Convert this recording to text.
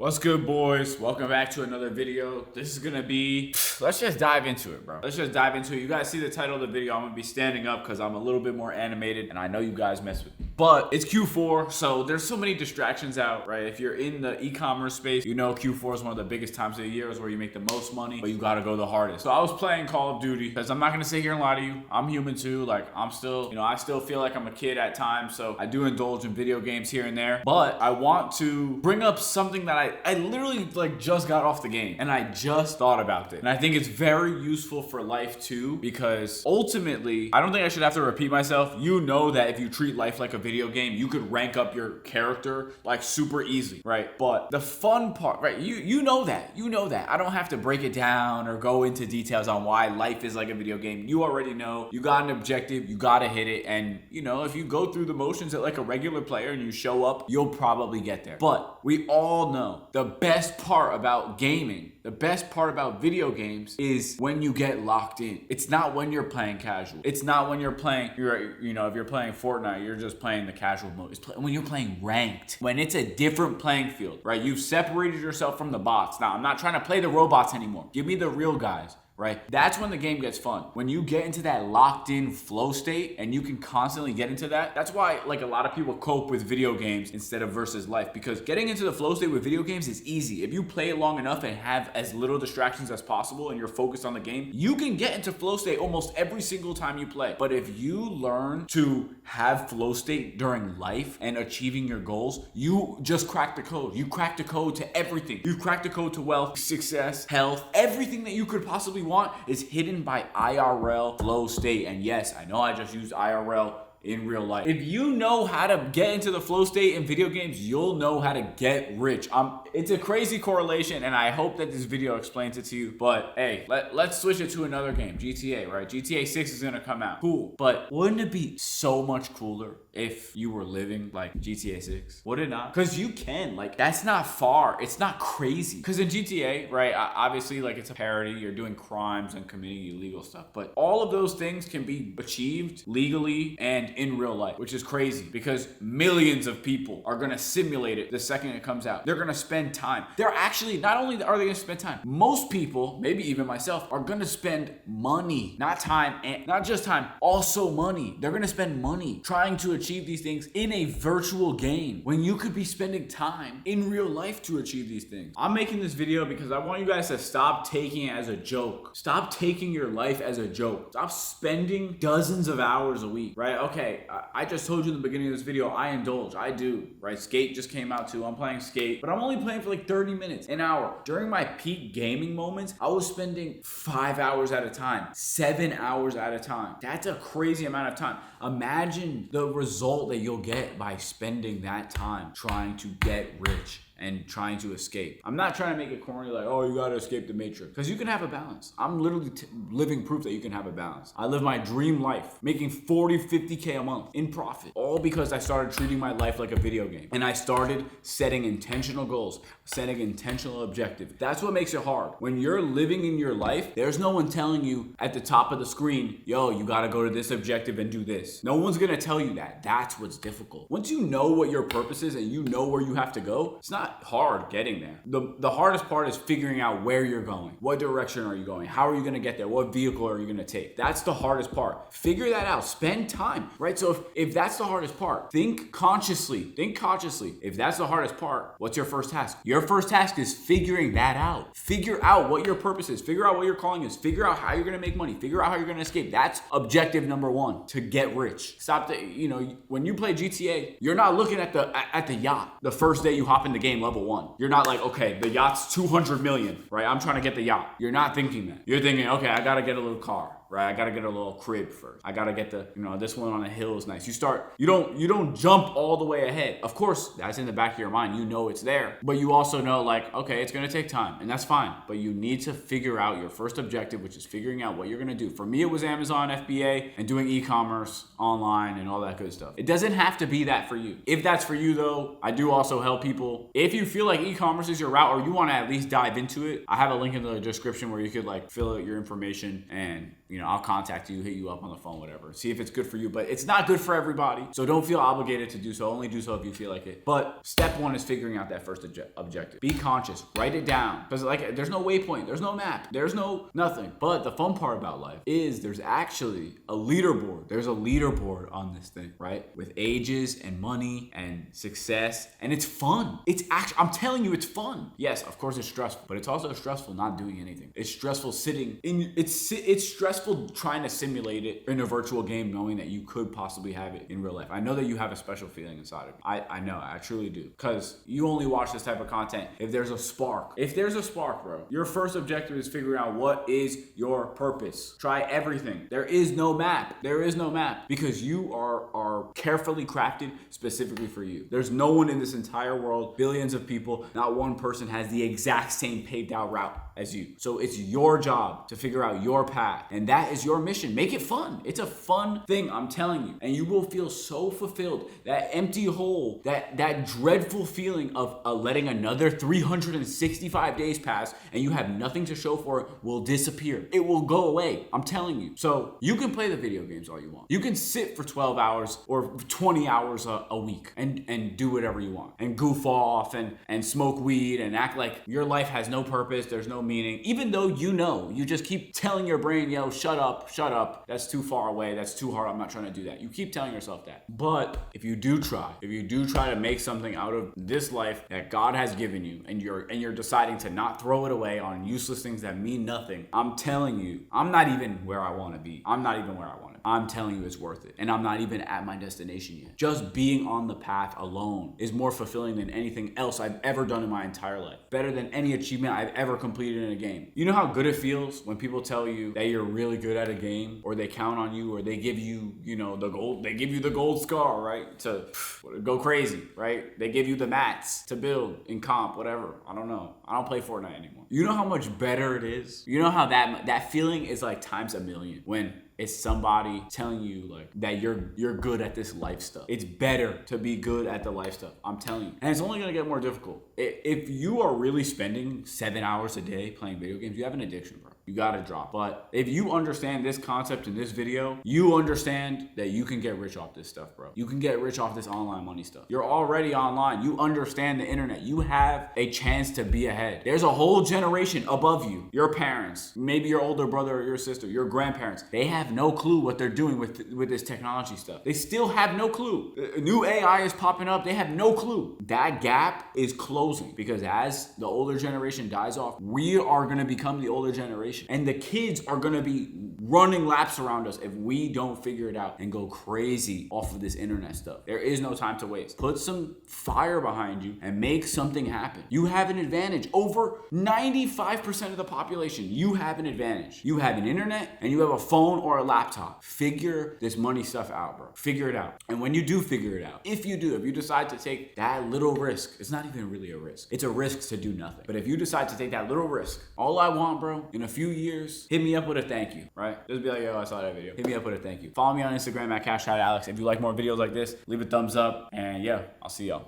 What's good, boys? Welcome back to another video. This is gonna be, let's just dive into it, bro. Let's just dive into it. You guys see the title of the video. I'm gonna be standing up because I'm a little bit more animated and I know you guys mess with me. But it's Q4, so there's so many distractions out, right? If you're in the e-commerce space, you know Q4 is one of the biggest times of the year, is where you make the most money, but you gotta go the hardest. So I was playing Call of Duty because I'm not gonna sit here and lie to you. I'm human too. Like, I'm still, I still feel like I'm a kid at times, so I do indulge in video games here and there. But I want to bring up something that I literally just got off the game and I just thought about it. And I think it's very useful for life too, because ultimately, I don't think I should have to repeat myself. You know that if you treat life like a video game, you could rank up your character like super easy, right? But the fun part, right? You know that. I don't have to break it down or go into details on why life is like a video game. You already know. You got an objective, you gotta hit it, and if you go through the motions at like a regular player and you show up, you'll probably get there. But we all know the best part about gaming, the best part about video games is when you get locked in. It's not when you're playing casual. It's not when you're playing, if you're playing Fortnite, you're just playing the casual mode. It's when you're playing ranked, when it's a different playing field, right? You've separated yourself from the bots. Now, I'm not trying to play the robots anymore. Give me the real guys. Right? That's when the game gets fun. When you get into that locked in flow state and you can constantly get into that. That's why a lot of people cope with video games instead of versus life, because getting into the flow state with video games is easy. If you play it long enough and have as little distractions as possible and you're focused on the game, you can get into flow state almost every single time you play. But if you learn to have flow state during life and achieving your goals, you just crack the code. You crack the code to everything. You've cracked the code to wealth, success, health, everything that you could possibly want is hidden by IRL flow state. And yes, I know I just used IRL in real life. If you know how to get into the flow state in video games, you'll know how to get rich. It's a crazy correlation, and I hope that this video explains it to you. But hey, let's switch it to another game, GTA, right? GTA 6 is gonna come out. Cool. But wouldn't it be so much cooler if you were living like GTA 6? Would it not? Because you can. That's not far. It's not crazy. Because in GTA, right, obviously, it's a parody. You're doing crimes and committing illegal stuff. But all of those things can be achieved legally and in real life, which is crazy because millions of people are going to simulate it the second it comes out. They're going to spend time. They're actually, not only are they going to spend time, most people, maybe even myself, are going to spend money, not time, and not just time, also money. They're going to spend money trying to achieve these things in a virtual game when you could be spending time in real life to achieve these things. I'm making this video because I want you guys to stop taking it as a joke. Stop taking your life as a joke. Stop spending dozens of hours a week, right? Okay, I just told you in the beginning of this video, I indulge. I do, right? Skate just came out too. I'm playing Skate, but I'm only playing for 30 minutes, an hour. During my peak gaming moments, I was spending 5 hours at a time, 7 hours at a time. That's a crazy amount of time. Imagine the result that you'll get by spending that time trying to get rich and trying to escape. I'm not trying to make it corny you gotta escape the matrix, because you can have a balance. I'm literally living proof that you can have a balance. I live my dream life, making 40, 50K a month in profit, all because I started treating my life like a video game. And I started setting intentional goals, setting intentional objectives. That's what makes it hard. When you're living in your life, there's no one telling you at the top of the screen, yo, you gotta go to this objective and do this. No one's gonna tell you that. That's what's difficult. Once you know what your purpose is and you know where you have to go, it's not hard getting there. The hardest part is figuring out where you're going. What direction are you going? How are you going to get there? What vehicle are you going to take? That's the hardest part. Figure that out. Spend time, right? So if that's the hardest part, think consciously. Think consciously. If that's the hardest part, what's your first task? Your first task is figuring that out. Figure out what your purpose is. Figure out what your calling is. Figure out how you're going to make money. Figure out how you're going to escape. That's objective number one, to get rich. Stop when you play GTA, you're not looking at the yacht the first day you hop in the game level 1. You're not okay, the yacht's 200 million, right? I'm trying to get the yacht. You're not thinking that. You're thinking, okay, I gotta get a little car, right? I gotta get a little crib first. I gotta get this one on a hill is nice. You don't jump all the way ahead. Of course, that's in the back of your mind. You know it's there, but you also know okay, it's gonna take time, and that's fine. But you need to figure out your first objective, which is figuring out what you're gonna do. For me, it was Amazon FBA and doing e-commerce online and all that good stuff. It doesn't have to be that for you. If that's for you though, I do also help people. If you feel like e-commerce is your route, or you want to at least dive into it, I have a link in the description where you could fill out your information and you know, I'll contact you, hit you up on the phone, whatever, see if it's good for you. But it's not good for everybody, so don't feel obligated to do so. Only do so if you feel like it. But step one is figuring out that first objective. Be conscious, write it down, because like there's no waypoint, there's no map, there's no nothing. But the fun part about life is there's actually a leaderboard. There's a leaderboard on this thing, right? With ages and money and success, and it's fun. It's actually, I'm telling you, it's fun. Yes, of course it's stressful, but it's also stressful not doing anything. It's stressful sitting in, it's stressful trying to simulate it in a virtual game, knowing that you could possibly have it in real life. I know that you have a special feeling inside of you. I know, I truly do. Because you only watch this type of content if there's a spark. If there's a spark, bro, your first objective is figuring out what is your purpose. Try everything. There is no map. There is no map, because you are carefully crafted specifically for you. There's no one in this entire world, billions of people, not one person has the exact same paved out route as you. So it's your job to figure out your path, and that is your mission. Make it fun. It's a fun thing, I'm telling you, and you will feel so fulfilled. That empty hole, that dreadful feeling of letting another 365 days pass and you have nothing to show for it will disappear. It will go away, I'm telling you. So you can play the video games all you want. You can sit for 12 hours or 20 hours a week and do whatever you want and goof off and smoke weed and act like your life has no purpose, there's no meaning, even though you know, you just keep telling your brain, yo, shut up, that's too far away, that's too hard, I'm not trying to do that. You keep telling yourself that. But if you do try to make something out of this life that God has given you, and you're deciding to not throw it away on useless things that mean nothing, I'm telling you, I'm not even where I want to be. I'm telling you, it's worth it. And I'm not even at my destination yet. Just being on the path alone is more fulfilling than anything else I've ever done in my entire life. Better than any achievement I've ever completed in a game. You know how good it feels when people tell you that you're really good at a game, or they count on you, or they give you, they give you the gold scar, right? To go crazy, right? They give you the mats to build in comp, whatever. I don't know. I don't play Fortnite anymore. You know how much better it is? You know how that feeling is like times a million when it's somebody telling you like that you're good at this life stuff. It's better to be good at the life stuff, I'm telling you. And it's only gonna get more difficult. If you are really spending 7 hours a day playing video games, you have an addiction, bro. You gotta drop. But if you understand this concept in this video, you understand that you can get rich off this stuff, bro. You can get rich off this online money stuff. You're already online. You understand the internet. You have a chance to be ahead. There's a whole generation above you. Your parents, maybe your older brother or your sister, your grandparents, they have no clue what they're doing with this technology stuff. They still have no clue. New AI is popping up. They have no clue. That gap is closing, because as the older generation dies off, we are gonna become the older generation. And the kids are gonna be running laps around us if we don't figure it out and go crazy off of this internet stuff. There is no time to waste. Put some fire behind you and make something happen. You have an advantage. Over 95% of the population, you have an advantage. You have an internet and you have a phone or a laptop. Figure this money stuff out, bro. Figure it out. And when you do figure it out, if you decide to take that little risk, it's not even really a risk. It's a risk to do nothing. But if you decide to take that little risk, all I want, bro, in a few years, hit me up with a thank you, right? Just be like, yo, I saw that video. Hit me up with a thank you. Follow me on Instagram at CashOutAlex. If you like more videos like this, leave a thumbs up. And yeah, I'll see y'all.